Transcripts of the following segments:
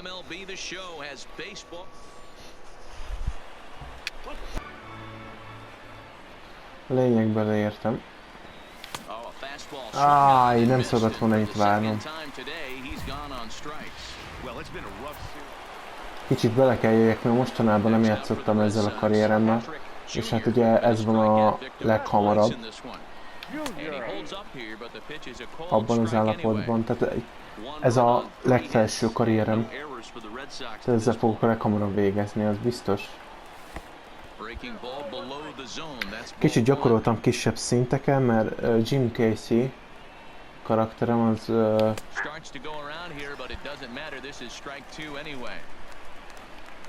MLB The Show has baseball. A lényegben értem. Így nem szabad volna itt várnom. Kicsit bele kell jöjjek, mert mostanában nem játszottam ezzel a karrieremmel. És hát ugye ez van a leghamarabb. Abban az állapotban. Tehát ez a legfelső karrierem. Tehát ezzel fogok a leghamarabb végezni, az biztos. Kicsit gyakoroltam kisebb szinteken, mert Jim Casey karakterem az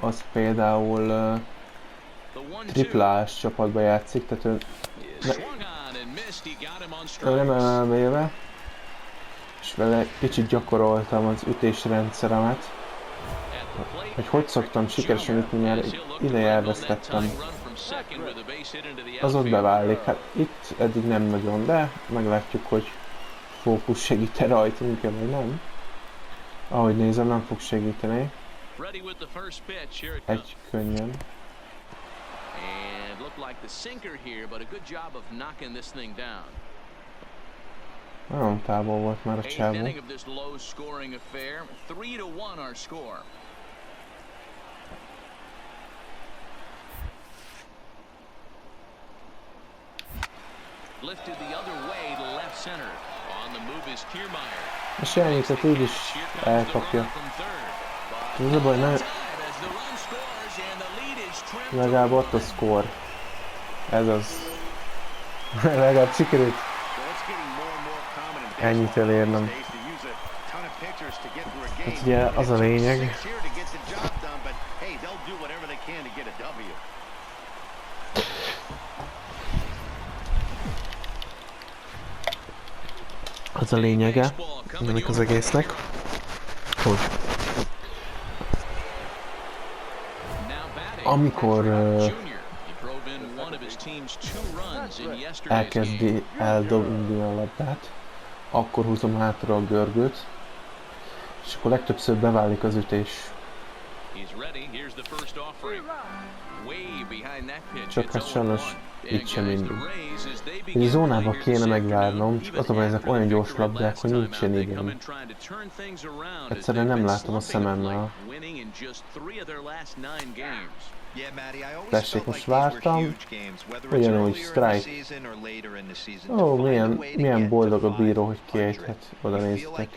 az például triplás csapatban játszik, tehát ő nem elméve, és vele kicsit gyakoroltam az ütésrendszeremet, hogy szoktam sikeresen ütni, mert ideje elvesztettem. Az ott beválik, hát itt eddig nem nagyon, de meglátjuk, hogy fókusz segít-e rajtunk, vagy nem. Ahogy nézem, nem fog segíteni. Egy könnyen. Nagyon távol volt már a csávó. A sejnyéket így is elkapja. Ez a baj, nem... Legalább ott a score. Ez az. Legalább sikerült ennyit elérnem. Hát ugye az a lényeg. Az a lényege ennek az egésznek, hogy amikor elkezdi eldobni a labdát, akkor húzom hátra a görgőt, és akkor legtöbbször beválik az ütés. Csak hát sajnos itt sem mindig. Egy zónában kéne megvárnom, csak az a baj, ezek olyan gyors labdák, hogy nincsen idő. Egyszerűen nem látom a szememmel. Tessék, most vártam, ugyanúgy strike. Ó, milyen boldog a bíró, hogy kiejthet, oda néztek.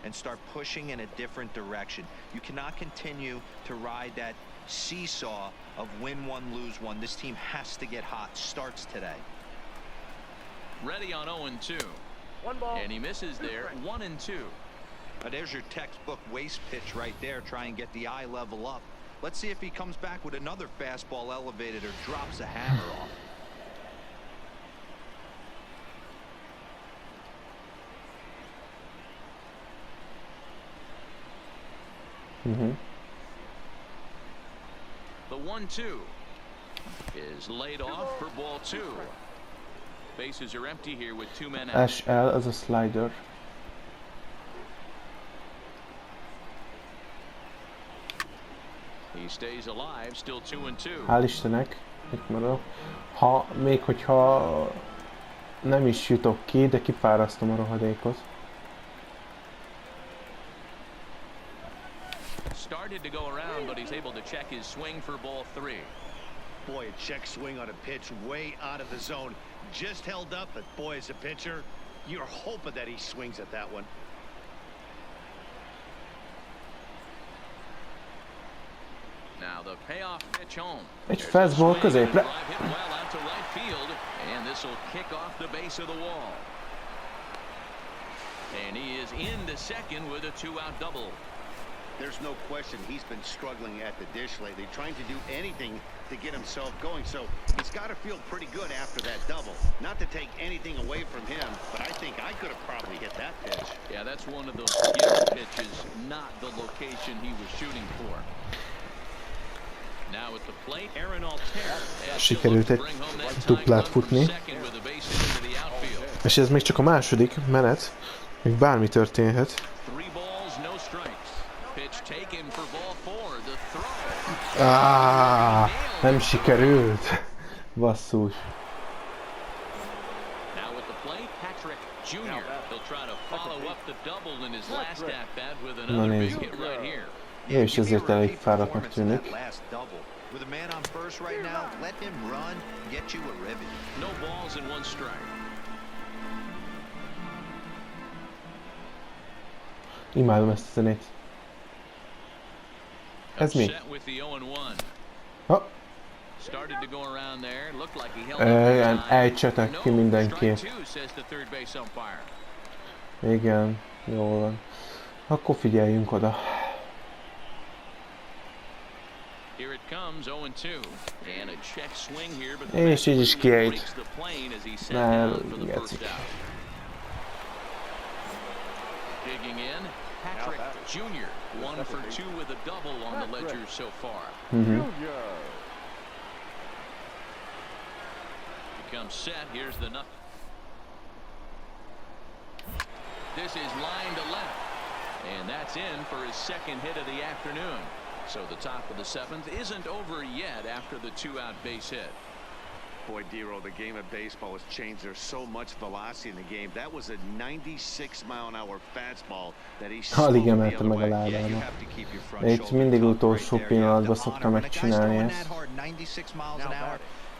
And start pushing in a different direction. You cannot continue to ride that seesaw of win one, lose one. This team has to get hot. Starts today. Ready on 0-2. One ball. And he misses there. 1-2. There's your textbook waste pitch right there. Try and get the eye level up. Let's see if he comes back with another fastball elevated or drops a hammer off. The 1-2 is laid off for ball 2. Bases are empty here with 2 men out. SL as a slider. He stays alive, still 2-2. Hál' Istennek, itt maradok. Még hogyha nem is jutok ki, de kifárasztom a rohadékot. Started to go around, but he's able to check his swing for ball 3. Boy, a check swing on a pitch way out of the zone. Just held up, but boy, as a pitcher, you're hoping that he swings at that one. Now the payoff pitch home. Egy fastball középre. And this will kick off the base of the wall. And he is into second with a 2-out double. There's no question he's been struggling at the dish lately, trying to do anything to get himself going. So he's got to feel pretty good after that double. Not to take anything away from him, but I think I could have probably hit that pitch. Yeah, that's one of those gift pitches, not the location he was shooting for. Now at the plate, Aaron Alter. Sikerült egy duplát futni. És ez még csak a második menet, még bármi történhet. Nem sikerült. Basszus. Na nézd. Ő is ezért elég fáradtnak tűnik. With a man on first right now, let him run, get you a ribbon. No balls and one strike. Imádom ezt a zenét. Ez mi? Ha? Ejtsetek ki mindenképp. Igen, jól van. Akkor figyeljünk oda. És így is kiejt. Nem, gecik. Patrick Jr. 1 for 2 with a double on the ledger so far. Becomes set. Here's the nut. This is line to left, and that's in for his second hit of the afternoon. So the top of the seventh isn't over yet after the 2-out base hit. Boy, Dero, the game of baseball has changed. There's so much velocity in the game. That was a 96-mile-an-hour fastball that he alig emelte meg a lábába. Itt mindig utolsó pillanatban szoktam megcsinálni ezt.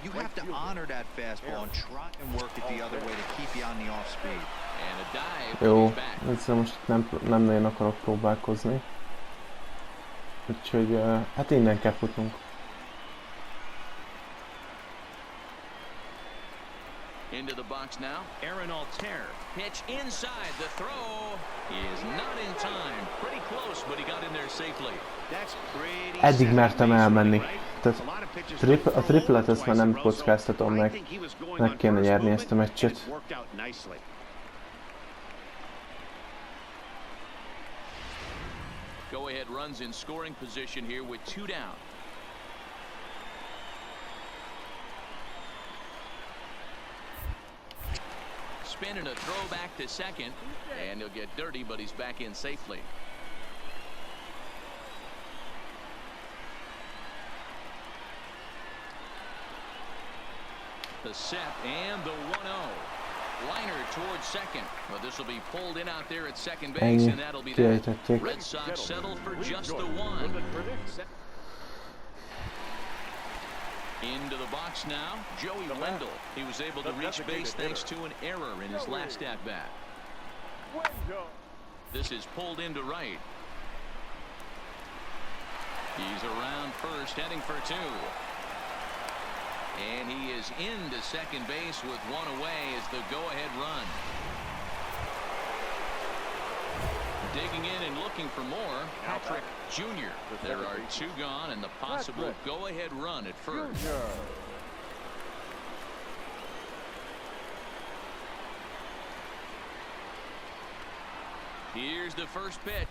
You have to honor that fastball and try and work it the other way to keep you on the off speed. And a dive. Jó, ezzel most nem nagyon akarok próbálkozni. Úgyhogy hát innen kell futnunk. Into the box now. Aaron Altair. Pitch inside. The throw is not in time. Pretty close, but he got in there safely. That's pretty. Eddig mertem elmenni. Tehát a triplet ezt már nem kockáztatom meg. Meg kéne nyerni ezt a meccset. Go ahead runs in scoring position here with 2 down. Spinning a throw back to second, and he'll get dirty, but he's back in safely. The set and the 1-0. Liner towards second. Well, this will be pulled in out there at second base, and that'll be that. Red Sox settle for just the 1. Into the box now, Joey Wendell. He was able to reach base thanks to an error in his last at-bat. This is pulled into right. He's around first, heading for 2. And he is into second base with 1 away as the go-ahead run. Digging in and looking for more, Patrick Jr. There are 2 gone and the possible go-ahead run at first. Here's the first pitch.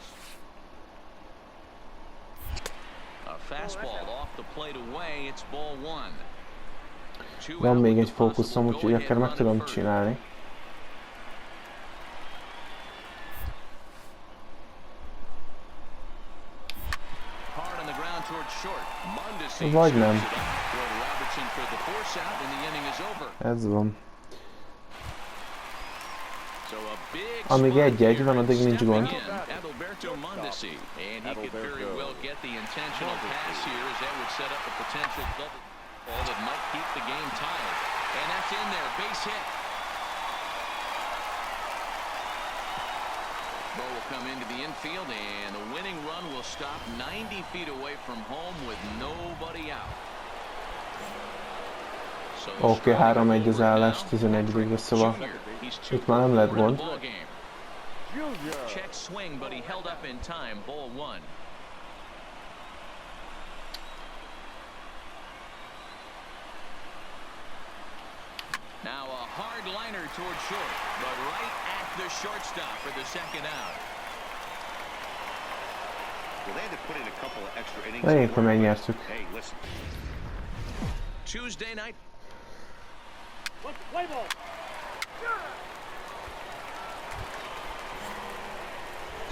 A fastball off the plate away. It's ball 1. Van még egy fókuszom, úgyhogy akár meg tudom csinálni. Vagy nem. Ez van. Amíg 1-1 van, addig nincs gond. That might keep the game tied, and that's in there, base hit. Ball will come into the infield, and the winning run will stop 90 feet away from home with nobody out. Oké, 3-1 az állás, 11-ig szóval itt már nem lehet gond. Check swing, but he held up in time, ball 1. Now a hard liner toward short, but right at the shortstop for the second out. Well, they had to put in a couple of extra innings. Hey, listen. Tuesday night. Play ball.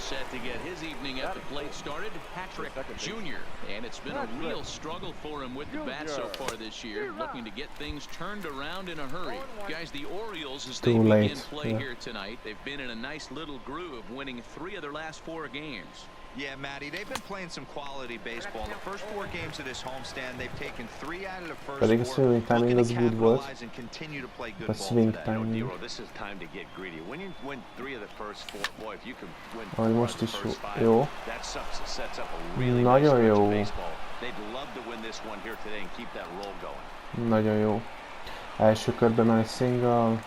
set to get his evening at the plate started, Patrick Jr. And it's been a real struggle for him with the bat so far this year, looking to get things turned around in a hurry. Guys, the Orioles, as they begin play here tonight, they've been in a nice little groove, winning 3 of their last 4 games. Yeah, Matty, they've been playing some quality baseball. The first 4 games of this homestand, they've taken 3 out of the first 4. Looking to capitalize and continue to play good ball today. This is time to get greedy. When you win 3 of the first 4, boy, if you can win most the first 5, that sets up a really nice baseball. They'd love to win this one here today and keep that roll going. Nagyon jó. Első körben már egy single.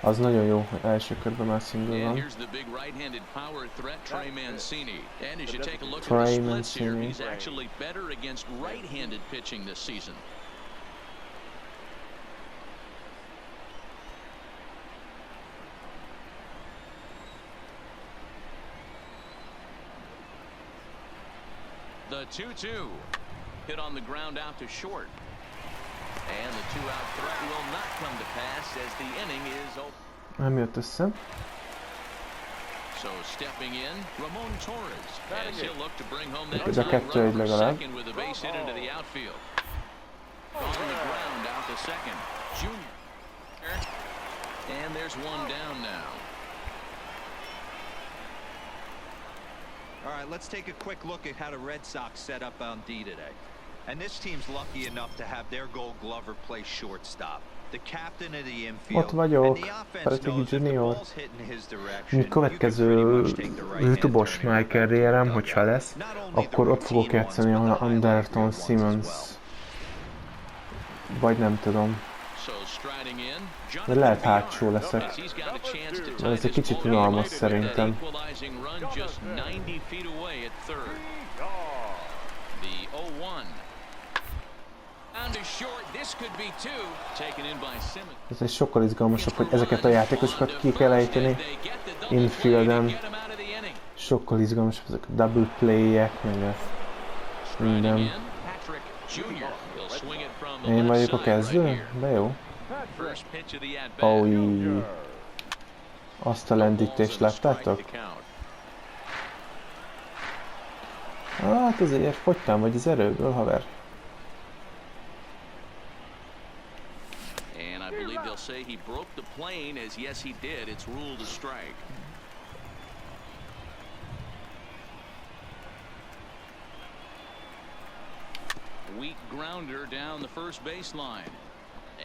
Az nagyon jó, első körben már single van. Here's the big right-handed power threat, Trey Mancini. And as you take a look at the splits here, he's actually better against right-handed pitching this season. The 2-2 hit on the ground out to short. And the 2-out threat will not come to pass as the inning is over. Nem jött össze. So stepping in, Ramon Torres, as he'll look to bring home that tying run for second with a base hit into the outfield. On the ground out to second, Junior. And there's one down now. All right, let's take a quick look at how the Red Sox set up on D today. And this team's lucky enough to have their Gold Glover play shortstop. The captain of the infield. Ott vagyok, Pretty Junior. Következő YouTube-os my karrierem, hogyha lesz, akkor ott fogok játszani a Anderton Simmons. Vagy nem tudom. De lehet hátsó leszek. De ez egy kicsit unalmas szerintem. Ez egy sokkal izgalmasabb, hogy ezeket a játékosokat ki kell ejteni infielden. Sokkal izgalmasabb ezek a double play-ek, meg a minden. Én vagyok a kezdő? De jó. Ój. Azt a lendítést láttátok? Hát azért fogytál vagy az erőből, haver. Say he broke the plane, as yes he did. It's ruled a strike. Weak grounder down the first baseline,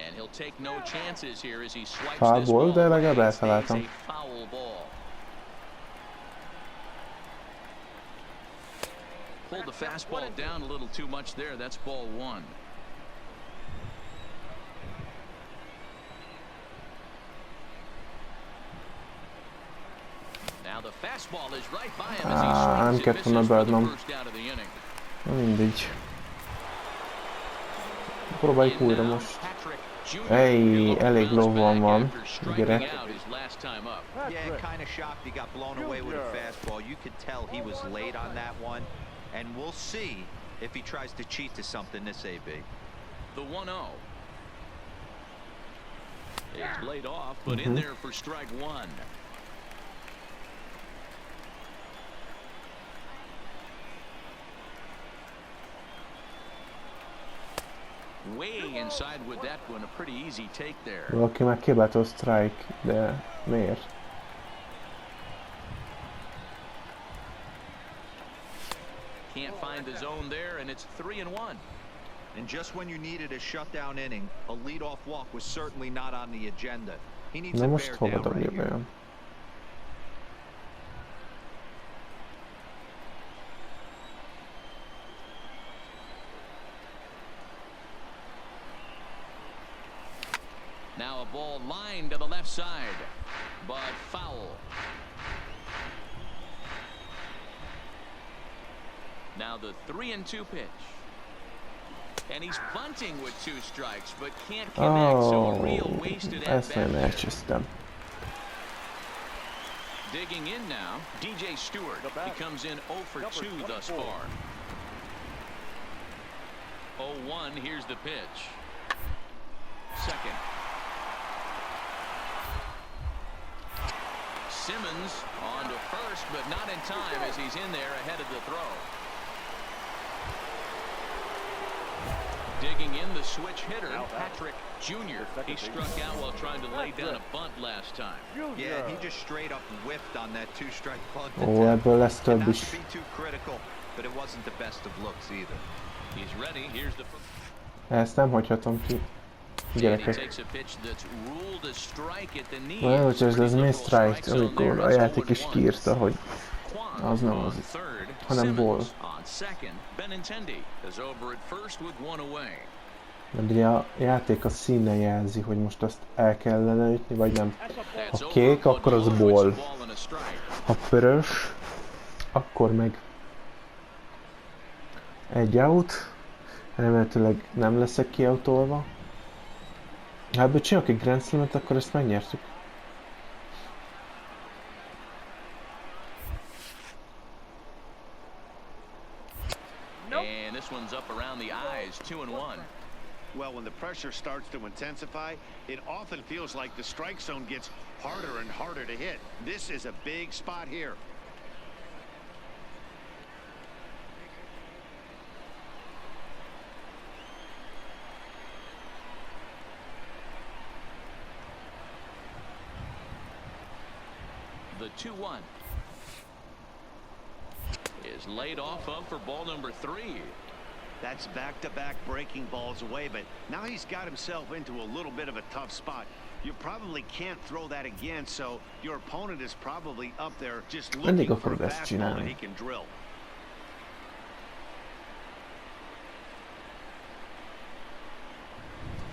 and he'll take no chances here as he swipes this ball. De legalább elfeláltam. A foul ball. Pulled the fastball down a little too much there. That's ball 1. Now the fastball is right by him as he swings it, misses for the first out of the inning. Na mindegy. Próbáljuk újra most. Hey, elég lóval van, gyerek. Yeah, kind of shocked he got blown away with a fastball. You could tell he was late on that one, and we'll see if he tries to cheat to something this AB. The 1-0. It's laid off, but in there for strike 1. Way inside with that one, a pretty easy take there. Valaki már kibátolt strike, de miért? Can't find the zone there, and it's 3-1. And just when you needed a shutdown inning, a leadoff walk was certainly not on the agenda. He needs to bear down right here. Now a ball lined to the left side, but foul. Now the 3-2 pitch. And he's bunting with 2 strikes, but can't connect, so a real wasted at-bat. Digging in now, DJ Stewart. He comes in 0 for 2 thus far. 0-1, here's the pitch. Second. Simmons on to first, but not in time as he's in there ahead of the throw. Digging in the switch hitter, Patrick Jr. He struck out while trying to lay down a bunt last time. Yeah, he just straight up whiffed on that two-strike bunt. Ebből lesz több Not is. to be too critical, but it wasn't the best of looks either. He's ready. Here's the Ezt nem hagyhatom ki. Gyerekek. Olyan, hogy ez mi strike, amikor a játék is kiírta, hogy az nem az, hanem ball. Mert ugye a játék a színe jelzi, hogy most azt el kellene ütni, vagy nem. Ha kék, akkor az ball. Ha piros, akkor meg egy out. Remélhetőleg nem leszek kiautolva. Ha ebből csinálok egy Grand Slamet, akkor ezt megnyertük. And this one's up around the eyes, 2-1. Well, when the pressure starts to intensify, it often feels like the strike zone gets harder and harder to hit. This is a big spot here. The 2-1 is laid off of for ball number 3. That's back-to-back breaking balls away, but now he's got himself into a little bit of a tough spot. You probably can't throw that again, so your opponent is probably up there just looking for a fastball that he can drill.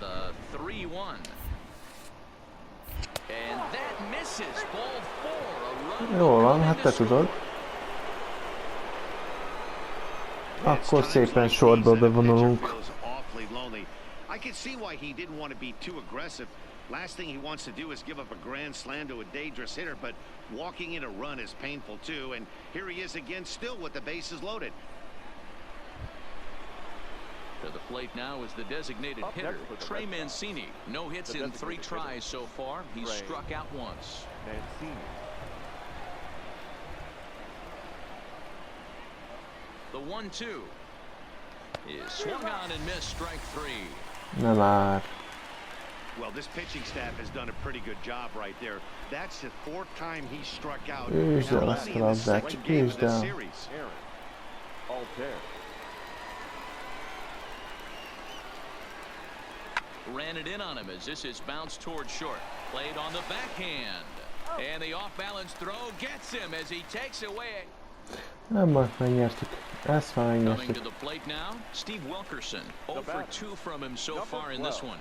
The 3-1. And that misses. Ball 4. Jól van, hát te tudod. Akkor szépen sorba bevonulunk. I can see why he didn't want to be too aggressive. Last thing he wants to do is give up a grand slam to a dangerous hitter, but walking in a run is painful too. And here he is again, still with the bases loaded. To the plate now is the designated hitter, Trey Mancini. No hits in 3 tries so far. He's struck out once. The 1-2 is swung on and missed, strike 3. Nem már. Well, this pitching staff has done a pretty good job right there. That's the 4th time he struck out. Üsd el azt a labdát, csak üsd el. Ran it in on him as this is bounced toward short. Played on the backhand. And the off-balance throw gets him as he takes away. Nem baj, megnyertük. Ezt már Coming megnyertük. to the plate now, Steve Wilkerson. 0 for 2 from him so far in this one.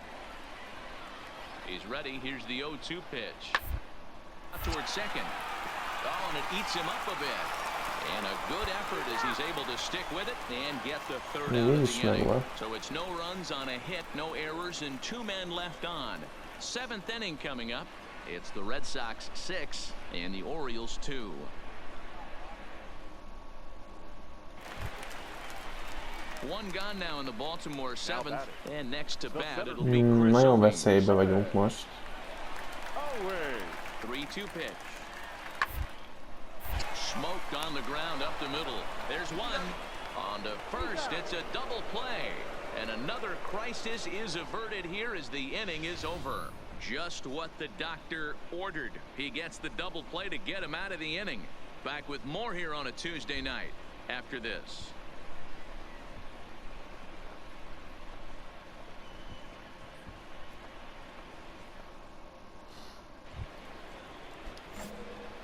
He's ready. Here's the 0-2 pitch. Towards second. Oh, and it eats him up a bit. And a good effort as he's able to stick with it and get the 3rd out of the inning. So it's no runs on a hit, no errors, and 2 men left on. 7th inning coming up. It's the Red Sox 6 and the Orioles 2. One gone now in the Baltimore 7th, and next to bat it'll be Chris Nagyon Owings. veszélybe vagyunk most. 3-2 pitch. Smoked on the ground up the middle. There's one. On to first. It's a double play. And another crisis is averted here as the inning is over. Just what the doctor ordered. He gets the double play to get him out of the inning. Back with more here on a Tuesday night after this.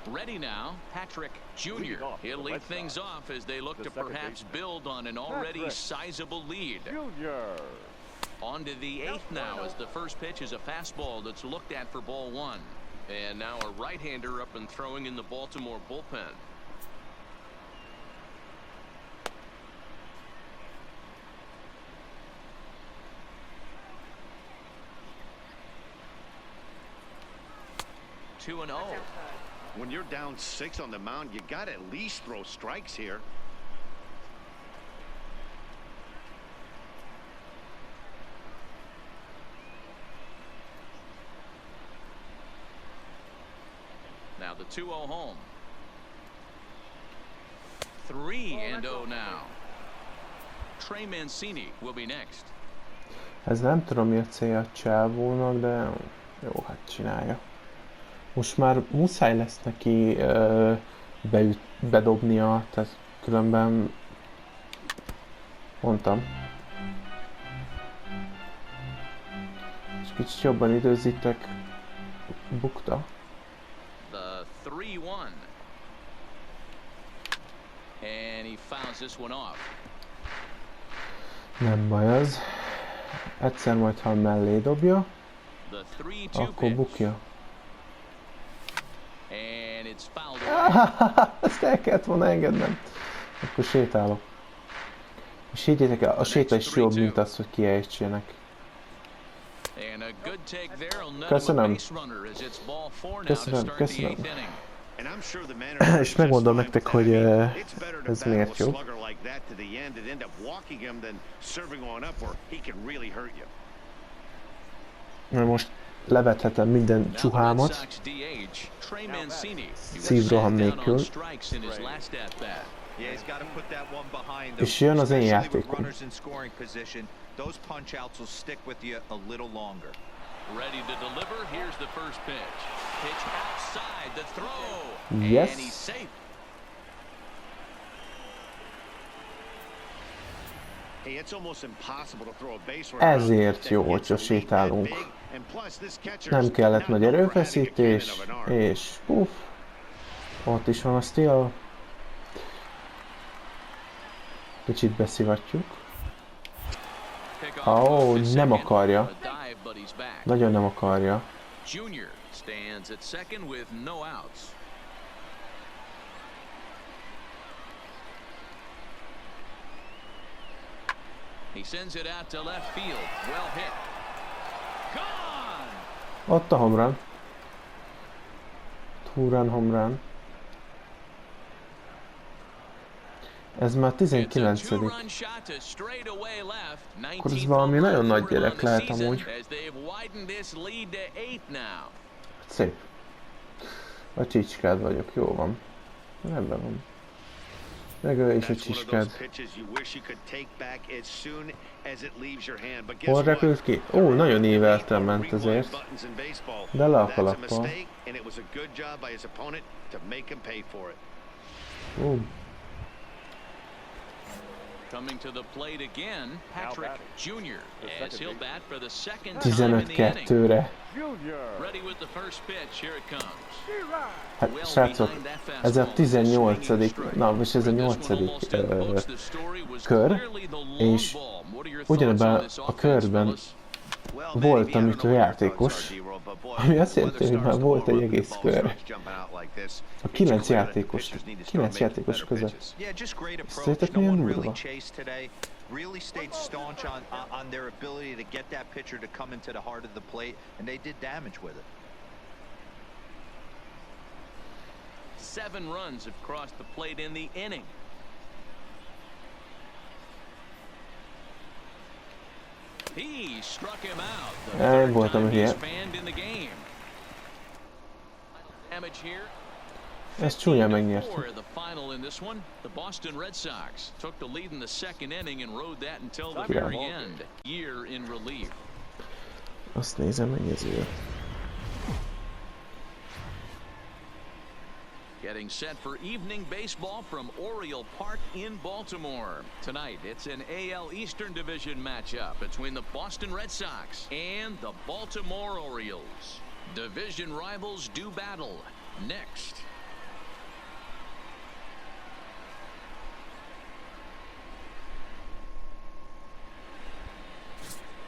Ready now, Patrick Jr. He'll lead things off as they look to perhaps build on an already sizable lead. On to the 8th now as the first pitch is a fastball that's looked at for ball 1. And now a right-hander up and throwing in the Baltimore bullpen. Two and 0. When you're down 6 on the mound, you got to at least throw strikes here. Now the the 2-0 home. 3-0 now. Trey Mancini will be next. Ez nem tudom, mi a célja a csávónak, de jó, hát csinálja. Most már muszáj lesz neki bedobnia, tehát különben mondtam. És kicsit jobban időzitek, bukta. The 3-1. And he fouls this one off. Nem baj az. Egyszer majd, ha mellé dobja, akkor bukja. Ezt el kellett volna engednem. Akkor sétálok. És higgyétek el, a séta is jobb, mint az, hogy kiejtsének. Köszönöm. Köszönöm, köszönöm. És megmondom nektek, hogy ez miért jó. Most levethetem minden csuhámat, szívroham nélkül, és jön az én játékom. Those punch outs will stick with you a little longer. Ready to deliver. Here's the first pitch. Pitch outside the throw. Yes. And he's safe. Hey, it's almost impossible to throw a base runner. Ezért jó, hogyha sétálunk. Nem kellett nagy erőfeszítés, és puff, ott is van a steal. Kicsit beszivatjuk. Nem akarja. Nagyon nem akarja. Junior stands at second with no outs. He sends it out to left field. Well hit. Gone. Ott a home run. Two-run home run. Ez már 19. Akkor ez valami nagyon nagy gyerek lehet amúgy. Szép. A csicskád vagyok, jó van. Rendben van. Meg ő is a csicskád. Hol repült ki? Ó, nagyon ívelten ment azért. De le a kalappal. Coming to the plate again, Patrick Jr. as he'll bat for the second 15-2-re. Ready with the first pitch, here it comes. Hát srácok, ez a 18. Na, és ez a 8. kör, és ugyanebben a körben volt a ütő játékos, ami azt jelenti, hogy már volt egy egész kör. A 9 játékos között. Szerintek milyen durva? Really stayed staunch on their ability to get that pitcher to come into the heart of the plate, and they did damage with it. 7 runs have crossed the plate in the inning. He struck him out. Nem voltam hülye. Ezt csúnyán megnyertük. The final in this one, the Boston Red Sox took the lead in the second inning and rode that until the very end. Year in relief. Azt nézem, mennyi az idő. Getting set for evening baseball from Oriole Park in Baltimore. Tonight, it's an AL Eastern Division matchup between the Boston Red Sox and the Baltimore Orioles. Division rivals do battle. Next.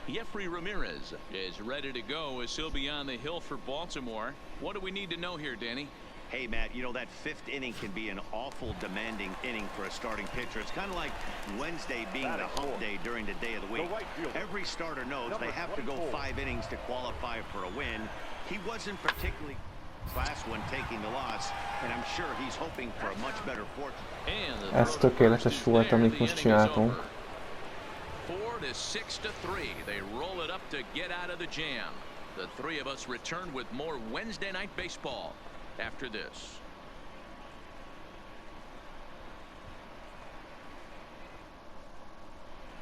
Jeffrey Ramirez is ready to go as he'll be on the hill for Baltimore. What do we need to know here, Danny? Hey, Matt, you know, that 5th inning can be an awful demanding inning for a starting pitcher. It's kind of like Wednesday being the hump day during the day of the week. Every starter knows they have to go 5 innings to qualify for a win. He wasn't particularly last one taking the loss, and I'm sure he's hoping for a much better fortune. Ez tökéletes volt, amit most csináltunk. 4-6-3. They roll it up to get out of the jam. The three of us return with more Wednesday night baseball. after this.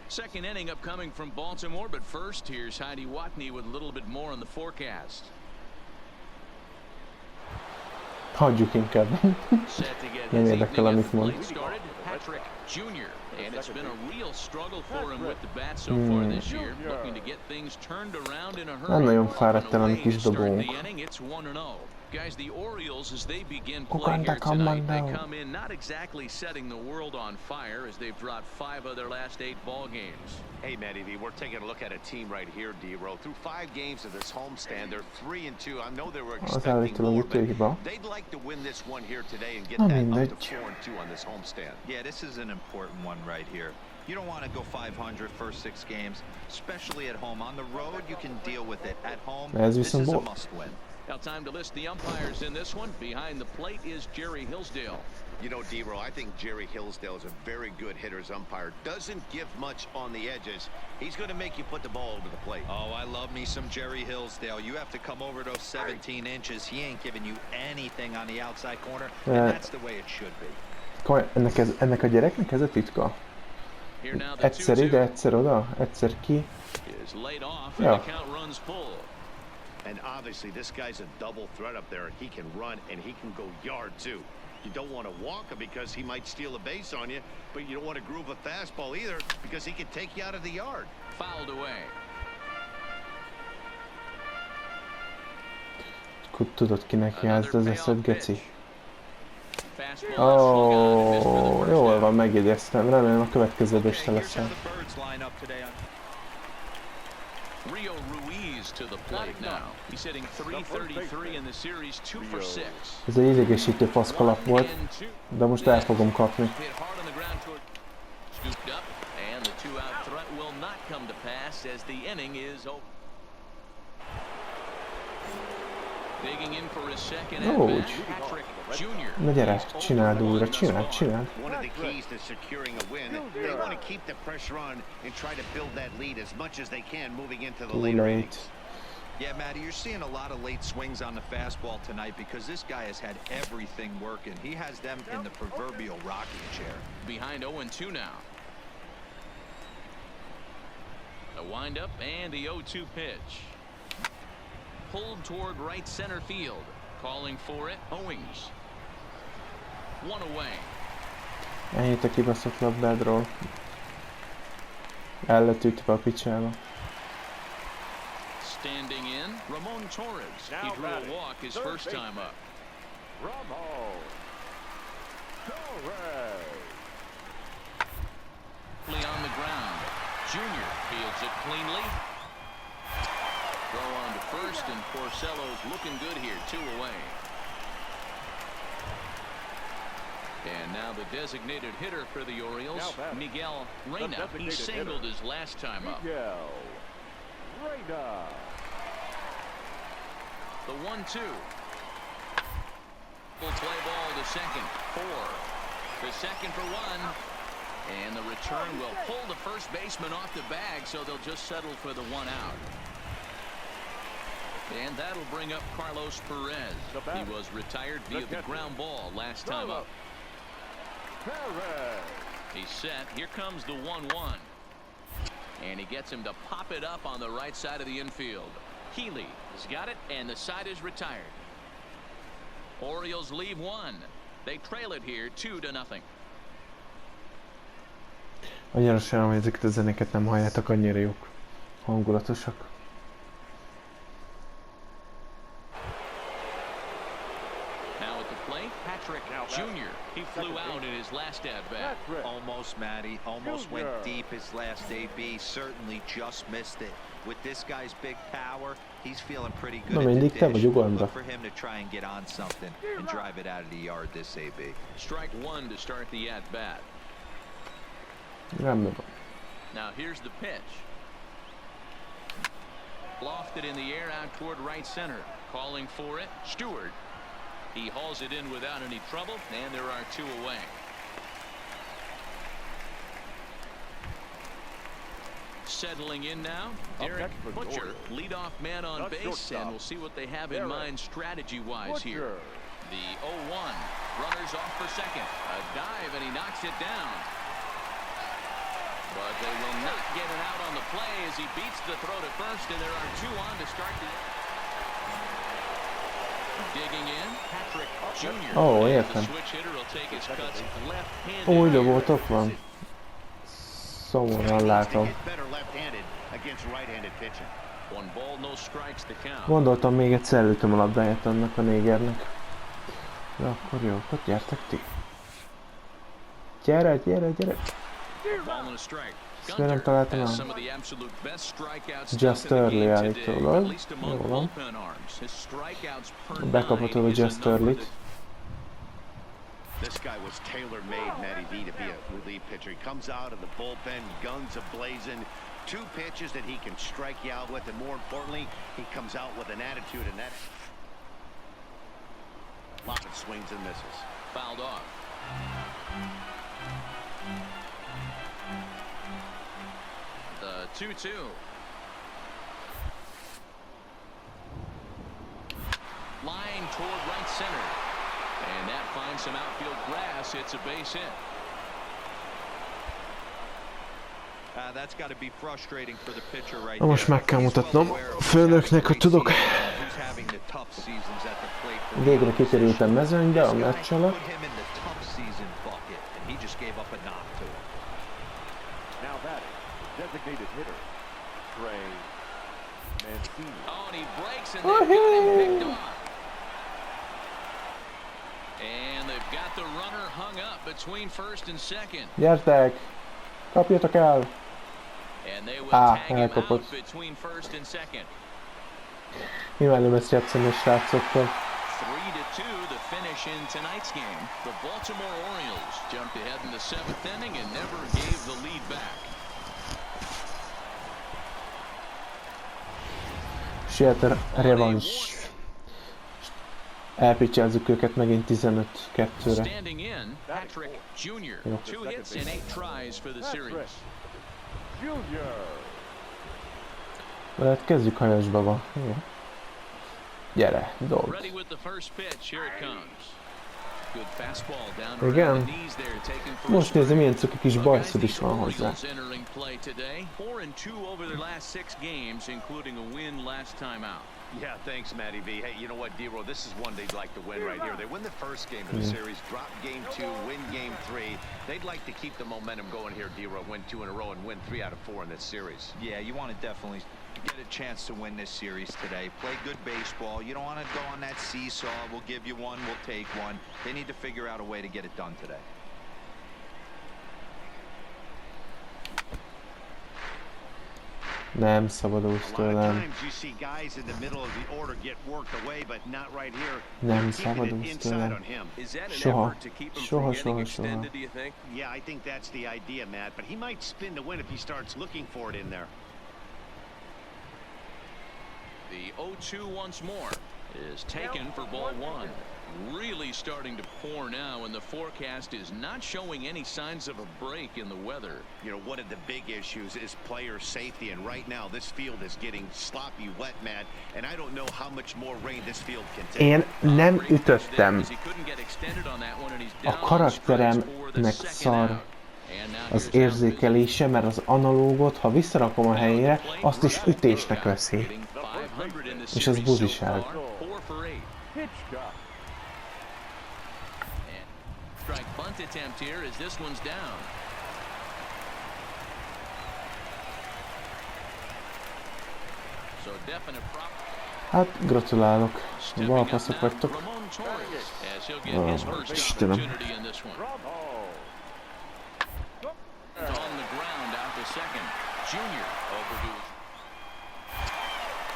Second inning upcoming from Baltimore, but first here's Heidi Watney with a little bit more on the forecast. Hagyjuk inkább. Nem érdekel, amit mond. Patrick Jr. And it's been a real struggle for him with the bat so far this year, looking to get things turned around in a hurry. Nem nagyon fáradt el a mi kis dobónk. It's 1-0. Guys, the Orioles, as they begin play here tonight, they come in not exactly setting the world on fire as they've dropped 5 of their last 8 ball games. Hey, Matty V, we're taking a look at a team right here, D-Row. Through 5 games of this homestand, they're 3-2. I know they were expecting more, but they'd like to win this one here today and get that up to 4-2 on this homestand. Yeah, this is an important one right here. You don't want to go 500 first 6 games, especially at home. On the road, you can deal with it. At home, this is a must-win. Now time to list the umpires in this one. Behind the plate is Jerry Hillsdale. You know, D-Row, I think Jerry Hillsdale is a very good hitter's umpire. Doesn't give much on the edges. He's going to make you put the ball over the plate. Oh, I love me some Jerry Hillsdale. You have to come over those 17 inches. He ain't giving you anything on the outside corner, and that's the way it should be. Ennek a gyereknek ez a titka? Egyszer ide, egyszer oda, egyszer ki. Ja. And obviously this guy's a double threat up there. He can run and he can go yard too. You don't want to walk him because he might steal a base on you, but you don't want to groove a fastball either because he can take you out of the yard. Fouled away. Tudod kinek játsz az eszed, geci? Oh, jól van, megjegyeztem. Remélem a következőben is te leszel. Rio Ruiz to the plate now. He's hitting .333 in the series, 2 for 6. Ez egy idegesítő faszkalap volt, de most el fogom kapni. Scooped up, and the 2-out threat will not come to pass as the inning is over. Digging in for his second at-bat, Patrick Jr. Na gyere, csináld újra, csináld. One of the keys to securing a win, they want to keep the pressure on and try to build that lead as much as they can moving into the later innings. Yeah, Matty, you're seeing a lot of late swings on the fastball tonight because this guy has had everything working. He has them in the proverbial rocking chair. Behind 0-2 now. A windup and the 0-2 pitch. Pulled toward right center field. Calling for it, Owings. 1 away. Ennyit a kibaszott labdádról. El lett ütve a picsába. Standing in, Ramon Torres. He drew a walk his first time up. Ramon Torres. On the ground. Junior fields it cleanly. Throw on to first, and Porcello's looking good here, 2 away. And now the designated hitter for the Orioles, Miguel Reyna. He singled his last time up. Miguel Reyna. The 1-2. Full play ball to second. 4. The second for 1. And the return will pull the first baseman off the bag, so they'll just settle for the 1 out. And that'll bring up Carlos Perez. He was retired via the ground ball last time up. He's set. Here comes the 1-1. And he gets him to pop it up on the right side of the infield. Healy has got it, and the side is retired. Orioles leave 1. They trail it here 2-0. Annyira sem, hogy ezeket a zenéket nem halljátok, annyira jók. Hangulatosak. Junior, he flew out in his last at-bat. Almost, Matty. Almost went deep his last AB. Certainly just missed it. With this guy's big power, he's feeling pretty good at the dish. Look for him to try and get on something and drive it out of the yard this AB. Strike 1 to start the at-bat. Now here's the pitch. Lofted in the air out toward right center. Calling for it, Stewart. He hauls it in without any trouble, and there are 2 away. Settling in now, Derek Butcher, leadoff man on base, and we'll see what they have in mind strategy-wise here. The 0-1. Runners off for second. A dive, and he knocks it down. But they will not get it out on the play as he beats the throw to first, and there are 2 on to start the... Digging in, Patrick Jr. Oh, értem. Ó, ide volt, ott van. Szomorúan látom. Gondoltam, még egyszer elütöm a labdáját annak a négernek. De akkor jó, akkor gyertek ti. Gyere, gyere, gyere! Ezt miért nem találtam el? Just early állítólag. Jó van. Bekaphatod a Just Early-t. This guy was tailor-made, Matty V, to be a relief pitcher. He comes out of the bullpen, guns a-blazing, 2 pitches that he can strike you out with, and more importantly, he comes out with an attitude, and that... Lot of swings and misses. Fouled off. The 2-2. Line toward right center. And that finds some outfield grass. It's a base hit. That's got to be frustrating for the pitcher right there. Most meg kell mutatnom főnöknek, hogy tudok. Végre kikerültem mezőnybe a meccs alatt. Gyertek! Kapjatok el! Elkapott. Imádom ezt játszani a srácokkal. 3-2 the finish in tonight's game. The Baltimore Orioles jumped ahead in the 7th inning and never gave the lead back. Siet a revanш. Elpicsázzuk őket megint 15-2-re. Standing in, Patrick Jr. 2 hits and 8 tries for the series. Lehet kezdjük hajasba van. Jó. Gyere, dolg. Igen. Most nézem, milyen cuki kis bajszod is van hozzá. Yeah, thanks, Matty V. Hey, you know what, D-Roll, this is one they'd like to win right here. They win the first game of the series, drop game 2, win game 3. They'd like to keep the momentum going here, D-Roll, win 2 in a row and win 3 out of 4 in this series. Yeah, you want to definitely get a chance to win this series today. Play good baseball. You don't want to go on that seesaw. We'll give you one, we'll take one. They need to figure out a way to get it done today. Nem szabadulsz tőlem. Nem szabadulsz tőlem. Soha. Soha, soha, soha. Yeah, I think that's the idea, Matt, but he might spin to win if he starts looking for it in there. The 0-2 once more is taken for ball 1. Really starting to pour now, and the forecast is not showing any signs of a break in the weather. You know, one of the big issues is player safety, and right now this field is getting sloppy wet, Matt, and I don't know how much more rain this field can take. Én nem ütöttem. A karakteremnek szar az érzékelése, mert az analógot, ha visszarakom a helyére, azt is ütésnek veszi. És az buziság. Strike bunt attempt here as this one's down. So definite prop. Hát gratulálok. Balfaszok vagytok. Istenem. On the ground out to second. Junior overdue.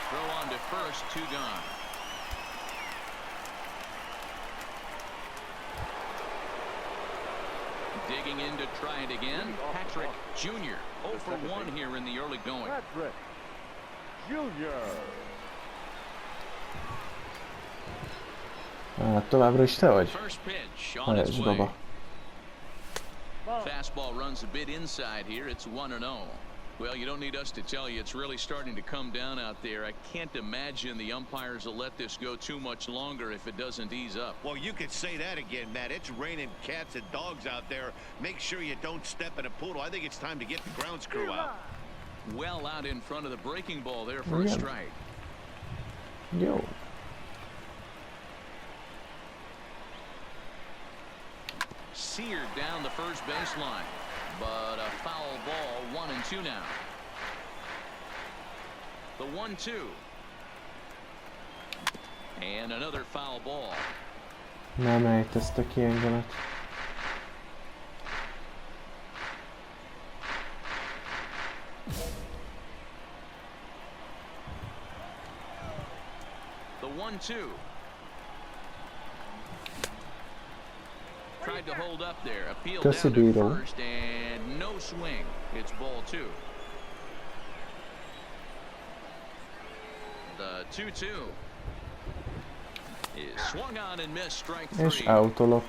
Throw on to first, 2 gone. Digging in to try it again, Patrick Jr. 0 for 1 here in the early going. Patrick Jr. Továbbra is te vagy? Hajás baba. Fastball runs a bit inside here. It's 1-0. Well, you don't need us to tell you it's really starting to come down out there. I can't imagine the umpires will let this go too much longer if it doesn't ease up. Well, you could say that again, Matt. It's raining cats and dogs out there. Make sure you don't step in a poodle. I think it's time to get the grounds crew out. Well out in front of the breaking ball there for a strike. Jó. Seared down the first baseline. But a foul ball, 1-2 now. The 1-2. And another foul ball. Nem ejtezte ki engemet. The 1-2. Tried to hold up there. Appealed down to first and no swing. It's ball 2. The 2-2 is swung on and missed. Strike 3. És outolok.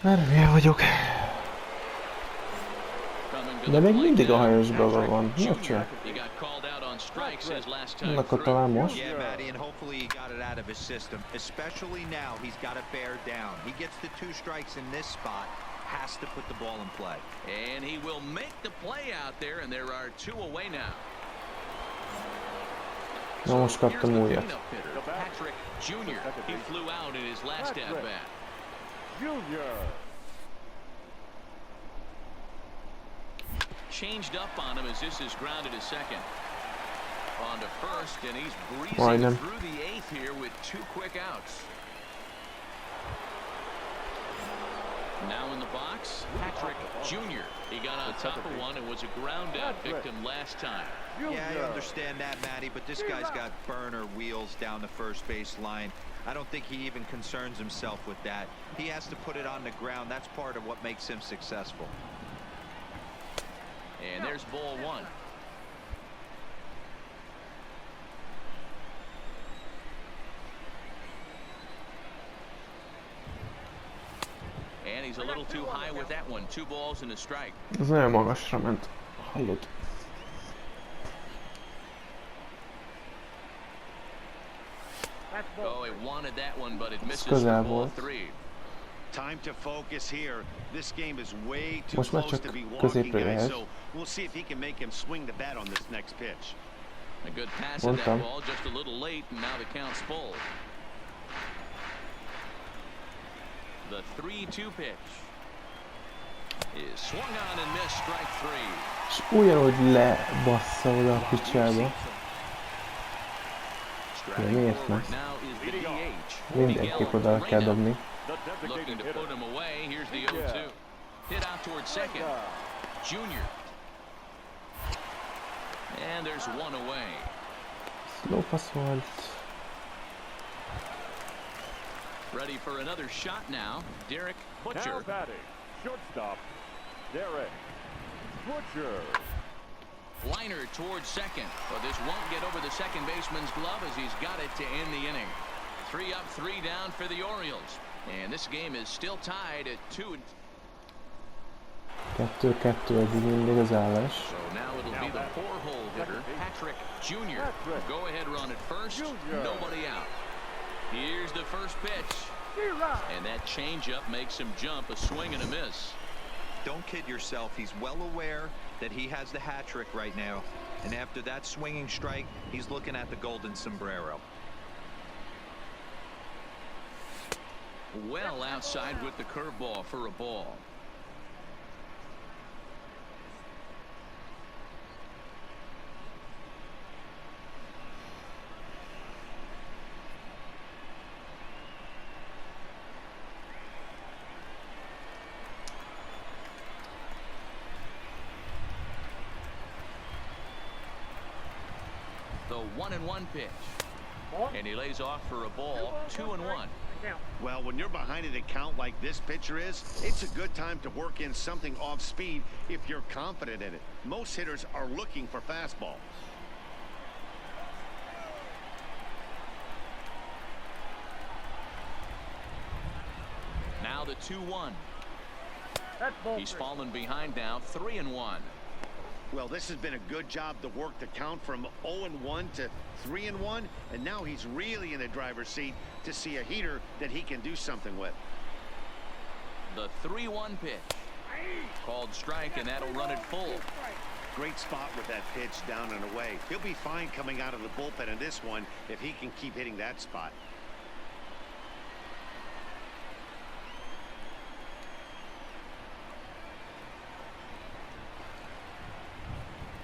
Mert milyen vagyok. De még mindig a hajosban van. Mi a cső? Annak talán most? Yeah, Matty, and hopefully he got it out of his system. Especially now, he's got to bear down. He gets the 2 strikes in this spot, has to put the ball in play. And he will make the play out there, and there are 2 away now. Na most kaptam újat. Patrick Jr. He flew out in his last at-bat. Junior. Changed up on him as this is grounded to second. On to first, and he's breezing through the 8th here with 2 quick outs. Now in the box, Patrick Jr. He got on top of one and was a ground out victim last time. Yeah, I understand that, Matty, but this guy's got burner wheels down the first base line. I don't think he even concerns himself with that. He has to put it on the ground. That's part of what makes him successful. And there's ball 1. And he's a little too high with that one. 2 balls and a strike. Ez nagyon magasra ment. Hallod? Oh, he wanted that one, but it misses for ball 3. Time to focus here. This game is way too close to be walking, guys, so we'll see if he can make him swing the bat on this next pitch. A good pass at that ball, just a little late, and now the count's full. The 3-2 pitch is swung on and missed. Strike 3. És ugyanúgy lebassza oda a picsába. De miért ne? Mindenképp oda kell dobni. Looking to put him away. Here's the 0-2. Hit out towards second. Junior. And there's 1 away. Slow pass volt. Ready for another shot now. Derek Butcher. Now batting, shortstop, Derek Butcher. Liner towards second, but this won't get over the second baseman's glove as he's got it to end the inning. 3 up, 3 down for the Orioles. And this game is still tied at 2. 2-2 eddig mindig az állás. So now it'll be the 4-hole hitter, Patrick Jr. Go ahead run at first, nobody out. Here's the first pitch. And that changeup makes him jump, a swing and a miss. Don't kid yourself. He's well aware that he has the hat trick right now. And after that swinging strike, he's looking at the golden sombrero. Well outside with the curveball for a ball. The 1-1 pitch. And he lays off for a ball. 2-1. Well, when you're behind an account like this pitcher is, it's a good time to work in something off speed if you're confident in it. Most hitters are looking for fastballs. Now the 2-1. He's fallen behind now. 3-1. Well, this has been a good job to work the count from 0-1 to 3-1, and now he's really in the driver's seat to see a heater that he can do something with. The 3-1 pitch. Called strike, and that'll run it full. Great spot with that pitch down and away. He'll be fine coming out of the bullpen in this one if he can keep hitting that spot.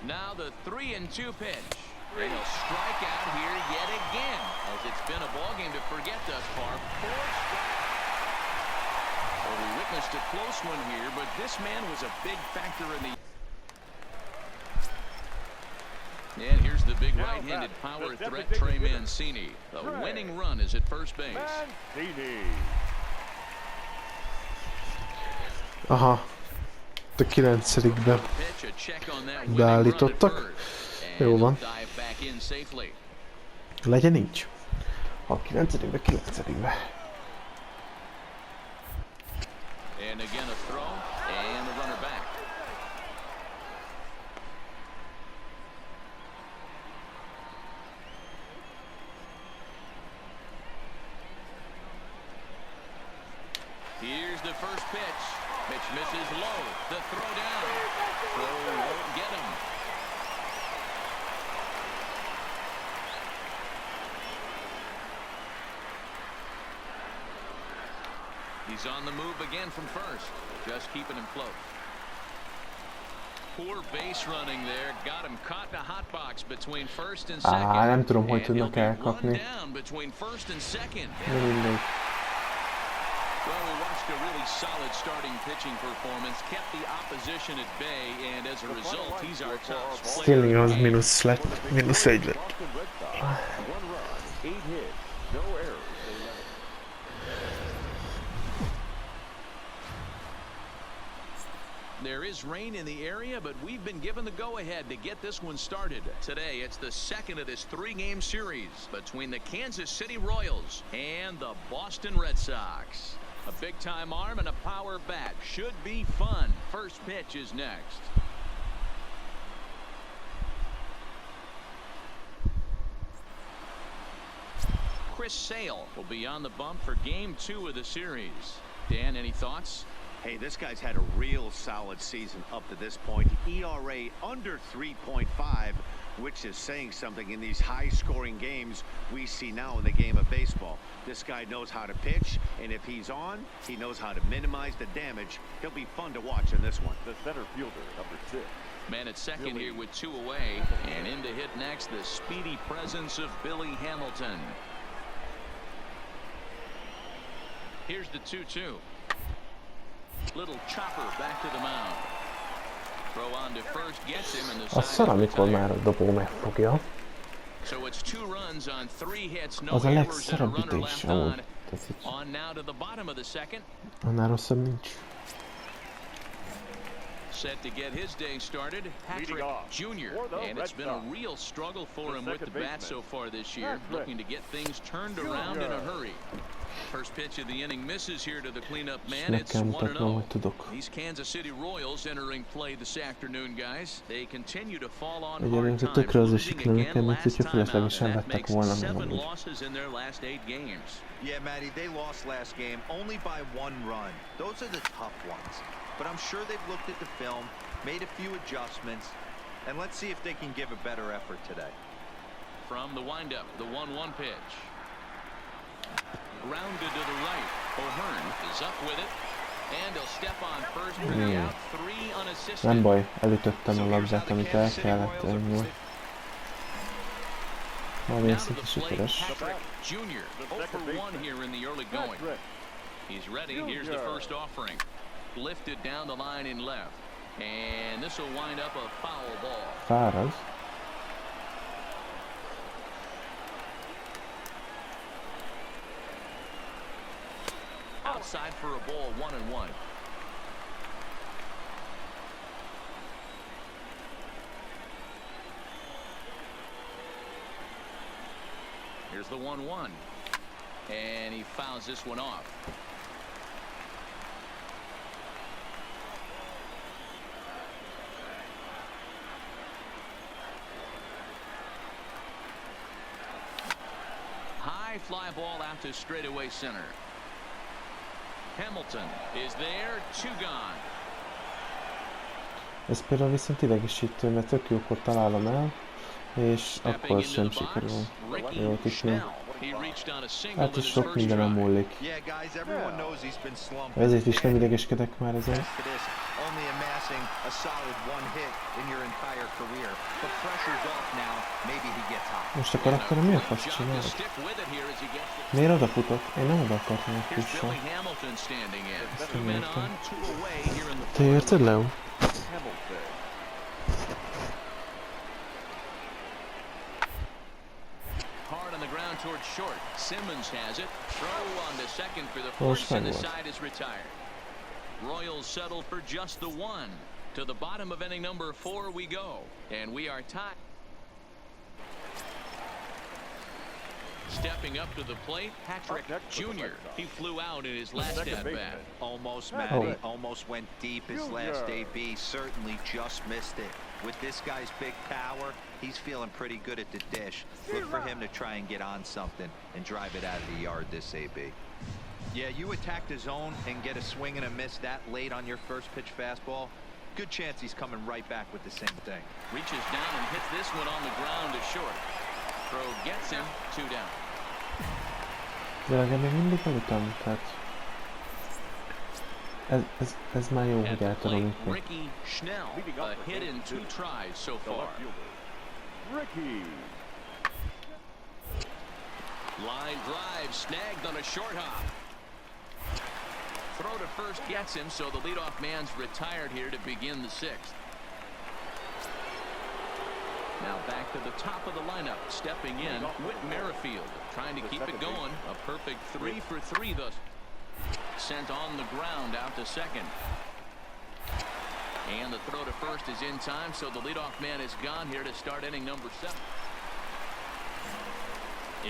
Now the 3-2 pitch. And he'll strike out here yet again, as it's been a ball game to forget thus far. 4 strikes. Well, we witnessed a close one here, but this man was a big factor in the... And here's the big right-handed power threat, Trey Mancini. The winning run is at first base. Mancini. Aha. A 9-ben beállítottak. Jó van. Legyen így. A 9-be, 9-be. And again a throw and the runner back. Here's the first pitch. Pitch misses low. The throw down. Throw won't get him. He's on the move again from first. Just keeping him close. Poor base running there. Got him caught in a hot box between first and second. Nem tudom, hogy tudnak elkapni. Down between first and second. Mindegy. Well, we watched a really solid starting pitching performance, kept the opposition at bay, and as a result, he's our top player. Tényleg az mínusz lett, -1 lett. There is rain in the area, but we've been given the go-ahead to get this one started. Today, it's the second of this 3-game series between the Kansas City Royals and the Boston Red Sox. A big-time arm and a power bat. Should be fun. First pitch is next. Chris Sale will be on the bump for Game 2 of the series. Dan, any thoughts? Hey, this guy's had a real solid season up to this point. ERA under 3.5, which is saying something in these high-scoring games we see now in the game of baseball. This guy knows how to pitch, and if he's on, he knows how to minimize the damage. He'll be fun to watch in this one. The center fielder, number 6. Man at second here with 2 away, and in to hit next, the speedy presence of Billy Hamilton. Here's the 2-2. Little chopper back to the mound. Throw on to first gets him in the A szar, amikor már a dobó megfogja. So it's 2 runs on 3 hits, no Az a errors and a legszarabb runner left ütése on. volt. On now to the bottom of the second. Annál rosszabb nincs. Set to get his day started, Patrick Jr. And it's been a real struggle for him with the bat so far this year, looking to get things turned around in a hurry. First pitch of the inning misses here to the cleanup man. It's 1-0. These Kansas City Royals entering play this afternoon, guys. They continue to fall on hard times, losing again last time out, and that makes 7 losses in their last 8 games. Yeah, Matty, they lost last game only by 1 run. Those are the tough ones. But I'm sure they've looked at the film, made a few adjustments, and let's see if they can give a better effort today. From the windup, the 1-1 pitch. Grounded to the right. O'Hearn is up with it. And he'll step on first for the out. 3 unassisted. Nem baj, elütöttem a labdát, amit el kellett tenni. Valamilyen szinte sikeres. Jr. 0-for-1 here in the early going. He's ready. Here's the first offering. Lifted down the line in left. And this will wind up a foul ball. Fáraz. Outside for a ball, 1-1. Here's the 1-1. And he fouls this one off. high fly ball out to straightaway center. Hamilton is there, 2 gone. Ez például viszont idegesítő, mert tök jókor találom el, és akkor sem sikerül jól tipni. Hát is sok mindenem múlik. Ezért is nem idegeskedek már ezen. Most a karakterem miért azt csinálod? Miért odafutott? Én nem oda akartam, hogy fusson. Ezt nem értem. Te érted, Leo? Towards short. Simmons has it. Throw on to second for the force, and the side is retired. Royals settle for just the 1. To the bottom of inning number 4 we go, and we are tied. Stepping up to the plate, Patrick Jr. He flew out in his last at-bat. Almost, Matty. Almost went deep his last AB. Certainly just missed it. With this guy's big power, he's feeling pretty good at the dish. Look for him to try and get on something and drive it out of the yard this AB. Yeah, you attack the zone and get a swing and a miss that late on your first pitch fastball. Good chance he's coming right back with the same thing. Reaches down and hits this one on the ground to short. Throw gets him, 2 down. De legalább még mindig elutam, tehát... Ez már jó, hogy el tudom ütni. Ricky Schnell, a hit in 2 tries so far. Ricky. Line drive snagged on a short hop. Throw to first gets him, so the leadoff man's retired here to begin the 6th. Now back to the top of the lineup, stepping in, Whit Merrifield, trying to keep it going. A perfect 3 for 3 thus. Sent on the ground out to second. And the throw to first is in time, so the leadoff man is gone here to start inning number 7.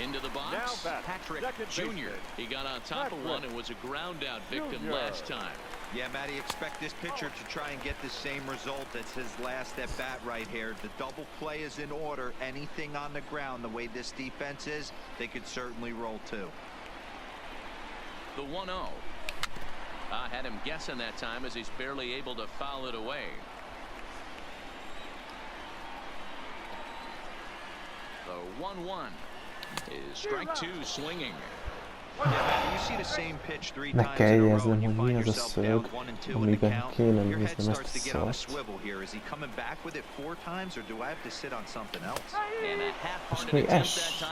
Into the box, Patrick Jr. He got on top of one and was a ground out victim last time. Yeah, Matty, expect this pitcher to try and get the same result as his last at bat right here. The double play is in order. Anything on the ground, the way this defense is, they could certainly roll too. The 1-0. I had him guessing that time as he's barely able to foul it away. The 1-1 is strike 2 swinging. Meg kell jegyeznem, hogy mi az a szög, amiben kéne néznem ezt a szart. Most még S.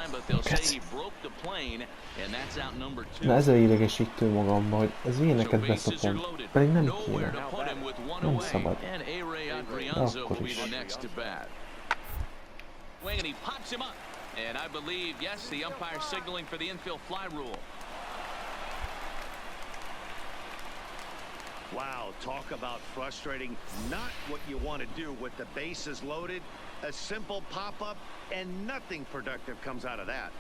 Na ezzel idegesítő magamban, hogy ez ilyeneket beszopom, pedig nem kéne. Nem szabad. De akkor is. And I believe, yes, the umpire signaling for the infield fly rule. Wow, talk about frustrating. Not what you want to do with the bases loaded. A simple pop-up, and nothing productive comes out of that.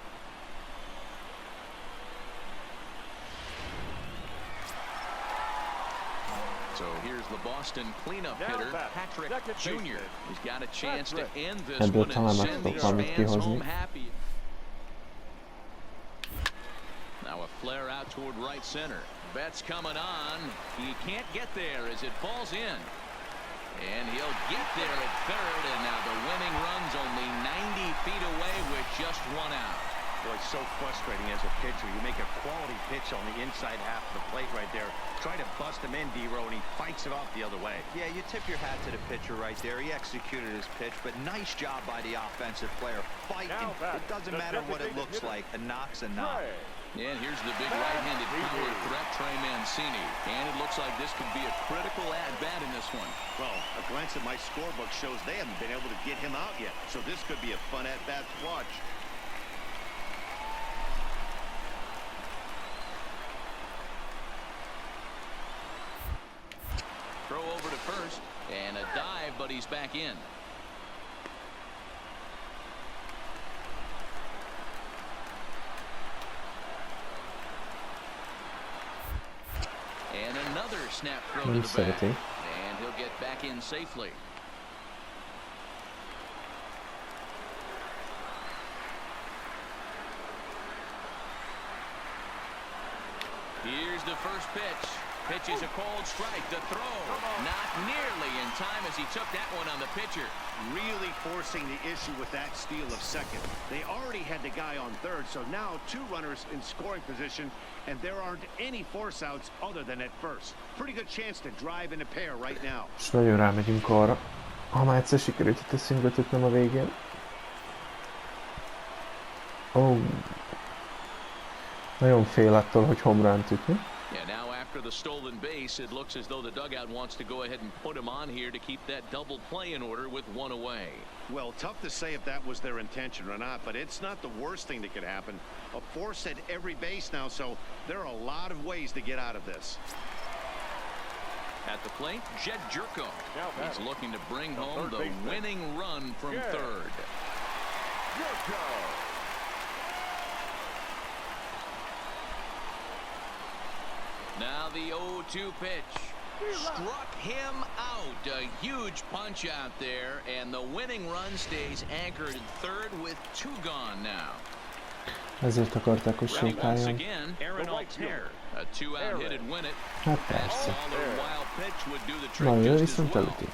So here's the Boston cleanup hitter, Patrick Jr. He's got a chance to end this one and send these fans home happy. Now a flare out toward right center. Betts coming on. He can't get there as it falls in. And he'll get there at third, and now the winning run's only 90 feet away with just 1 out. Boy, it's so frustrating as a pitcher. You make a quality pitch on the inside half of the plate right there. Try to bust him in, D-Row, and he fights it off the other way. Yeah, you tip your hat to the pitcher right there. He executed his pitch, but nice job by the offensive player. Fighting. It doesn't matter what it looks like. A knock's a knock. And here's the big right-handed power threat, Trey Mancini. And it looks like this could be a critical at-bat in this one. Well, a glance at my scorebook shows they haven't been able to get him out yet. So this could be a fun at-bat to watch. Throw over to first, and a dive, but he's back in. And another snap throw to the back, and he'll get back in safely. Here's the first pitch. Pitch is a cold strike. The throw not nearly in time as he took that one on the pitcher. Really forcing the issue with that steal of second. They already had the guy on third, so now 2 runners in scoring position, and there aren't any force outs other than at first. Pretty good chance to drive in a pair right now. És nagyon rámegyünk arra. Ha már egyszer sikerült itt a szinglet ütnem a végén. Oh. Nagyon fél attól, hogy home run ütni. Yeah, now after the stolen base, it looks as though the dugout wants to go ahead and put him on here to keep that double play in order with 1 away. Well, tough to say if that was their intention or not, but it's not the worst thing that could happen. A force at every base now, so there are a lot of ways to get out of this. At the plate, Jed Jerko. He's looking to bring home the winning run from third. Now the 0-2 pitch. Struck him out. A huge punch out there, and the winning run stays anchored in third with 2 gone now. Ezért akarták, hogy sétáljon. A 2-out hit and win it. Hát persze. Wild pitch would do the Na, trick ő just as viszont well. elüti.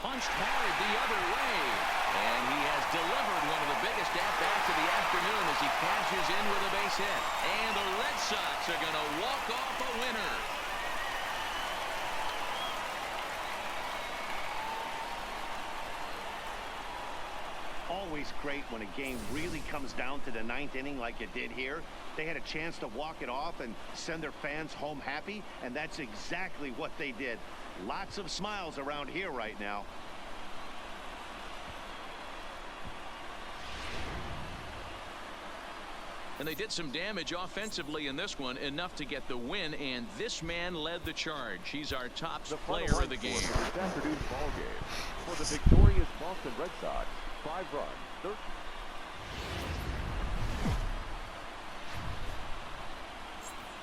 Punched hard the other way, and he has delivered one of the biggest at-bats of the afternoon as he cashes in with a base hit. And the Red Sox are going to walk off a winner. Always great when a game really comes down to the 9th inning like it did here. They had a chance to walk it off and send their fans home happy, and that's exactly what they did. Lots of smiles around here right now. And they did some damage offensively in this one, enough to get the win, and this man led the charge. He's our top player of the game. This afternoon's ball game for the victorious Boston Red Sox, 5 runs, 13.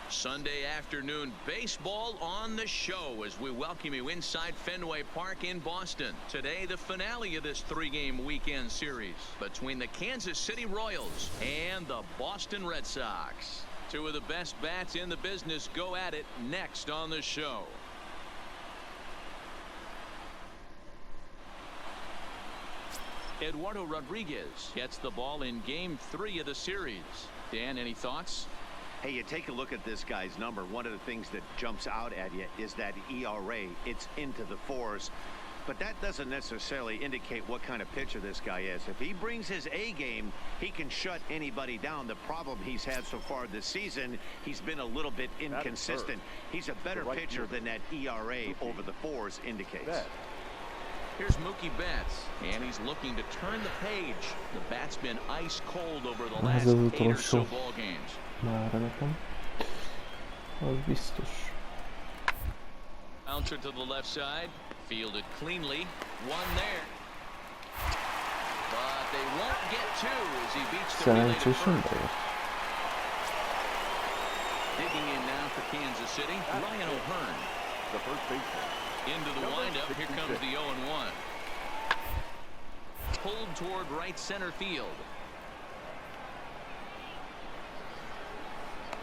Sunday afternoon baseball on the show as we welcome you inside Fenway Park in Boston. Today, the finale of this 3-game weekend series between the Kansas City Royals and the Boston Red Sox. 2 of the best bats in the business go at it next on the show. Eduardo Rodriguez gets the ball in game 3 of the series. Dan, any thoughts? Hey, you take a look at this guy's number. One of the things that jumps out at you is that ERA. It's into the 4s. But that doesn't necessarily indicate what kind of pitcher this guy is. If he brings his A game, he can shut anybody down. The problem he's had so far this season, he's been a little bit inconsistent. He's a better pitcher than that ERA over the 4s indicates. Here's Mookie Betts, and he's looking to turn the page. The bat's been ice cold over the last 8 or so ball games. Mára nekem. Az biztos. Bouncer to the left side. Fielded cleanly. One there. But they won't get 2 as he beats the Szerencsésen bejött. Digging in now for Kansas City, Ryan O'Hearn. The first baseman. Into the windup. Here comes the 0-1. Pulled toward right center field.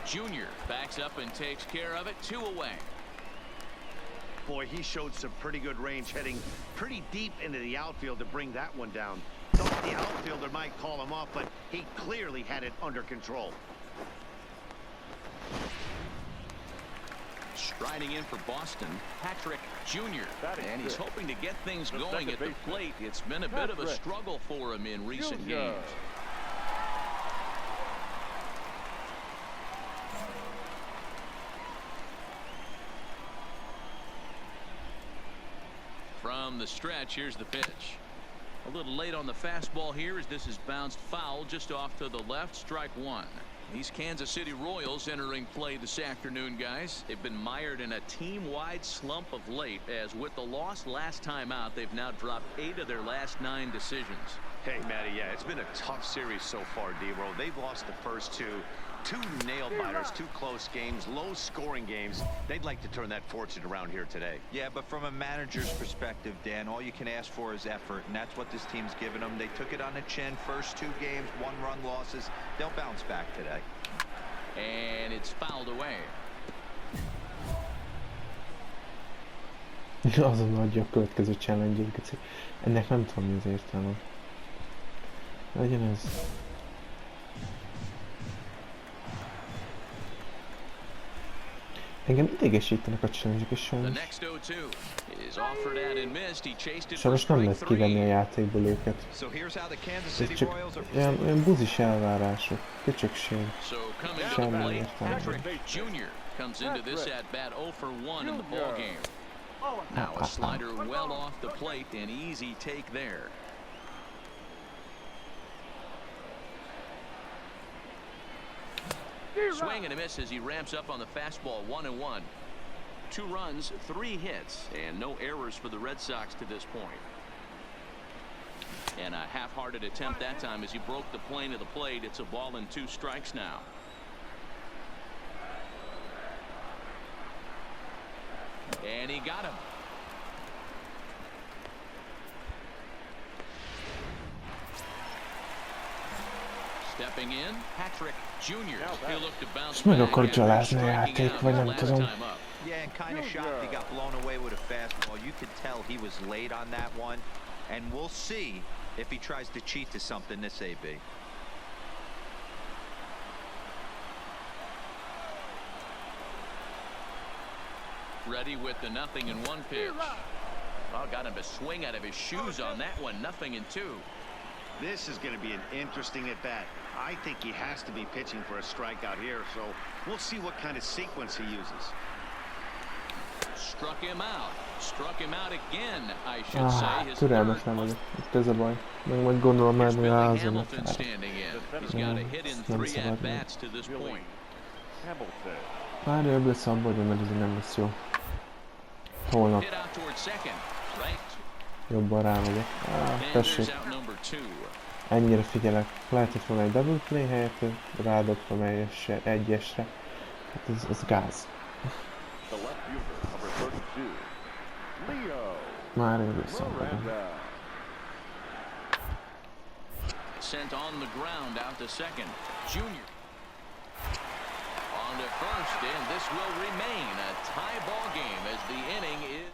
Junior backs up and takes care of it. 2 away. Boy, he showed some pretty good range heading pretty deep into the outfield to bring that one down. Thought the outfielder might call him off, but he clearly had it under control. Striding in for Boston, Patrick Jr. And he's hoping to get things going at the plate. It's been a bit of a struggle for him in recent games. From the stretch, here's the pitch. A little late on the fastball here as this is bounced foul just off to the left. Strike 1. These Kansas City Royals entering play this afternoon, guys. They've been mired in a team-wide slump of late, as with the loss last time out, they've now dropped 8 of their last 9 decisions. Hey, Matty, yeah, it's been a tough series so far, D-Roll. They've lost the first 2 nail-biters, 2 close games, low-scoring games. They'd like to turn that fortune around here today. Yeah, but from a manager's perspective, Dan, all you can ask for is effort, and that's what this team's given them. They took it on the chin. First 2 games, 1-run losses. They'll bounce back today. And it's fouled away. Azon adja a következő challenge-et. Ennek nem tudom, mi az értelme. Legyen ez. Engem idegesítenek a challenge-ek, és sajnos nem lehet kivenni a játékból őket. Ez csak ilyen buzis elvárások, köcsökség, semmi értelme. Comes into this at bat 0 for 1 in the ball game. Now a slider well off the plate, an easy take there. Swing and a miss as he ramps up on the fastball. 1-1. 2 runs, 3 hits, and no errors for the Red Sox to this point. And a half-hearted attempt that time as he broke the plane of the plate. It's a ball and 2 strikes now. And he got him. Stepping in, Patrick Jr. He'll look to bounce back. Meg akar gyalázni a játék, vagy nem tudom. Yeah, and kind of shocked he got blown away with a fastball. You could tell he was late on that one, and we'll see if he tries to cheat to something this AB. Ready with the 0-1 pitch. Oh, got him to swing out of his shoes on that one. 0-2. This is going to be an interesting at bat. I think he has to be pitching for a strikeout here, so we'll see what kind of sequence he uses. Struck him out again, I should say. Türelmetlen vagyok. Itt ez a baj. Meg majd gondolom már, hogy rázom. Már jobb lesz abban, mert ez nem lesz jó. Holnap. Jobban rámegyek. Tessék. Ennyire figyelek. Lehetett volna egy double play helyett, rádobtam egyesre. Hát ez gáz. Már jobb lesz abban. Sent on the ground out to second. Junior. On to first, and this will remain a tie ball game as the inning is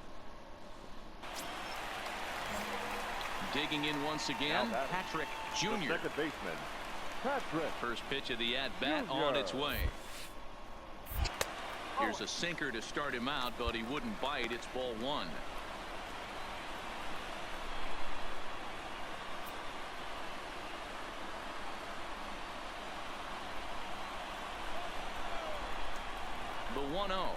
digging in once again. Patrick Jr. Second baseman. Patrick. First pitch of the at-bat on its way. Here's a sinker to start him out, but he wouldn't bite. It's ball 1. The 1-0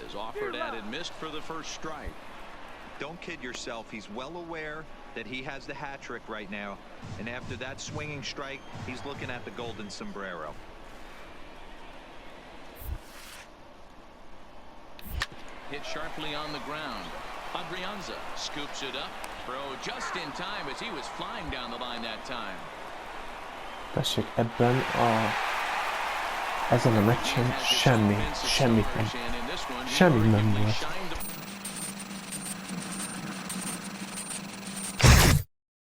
is offered at and missed for the first strike. Don't kid yourself. He's well aware that he has the hat trick right now, and after that swinging strike, he's looking at the golden sombrero. Hit sharply on the ground. Adrianza scoops it up. Throw just in time as he was flying down the line that time. Tessék, ezen a meccsen semmit nem volt.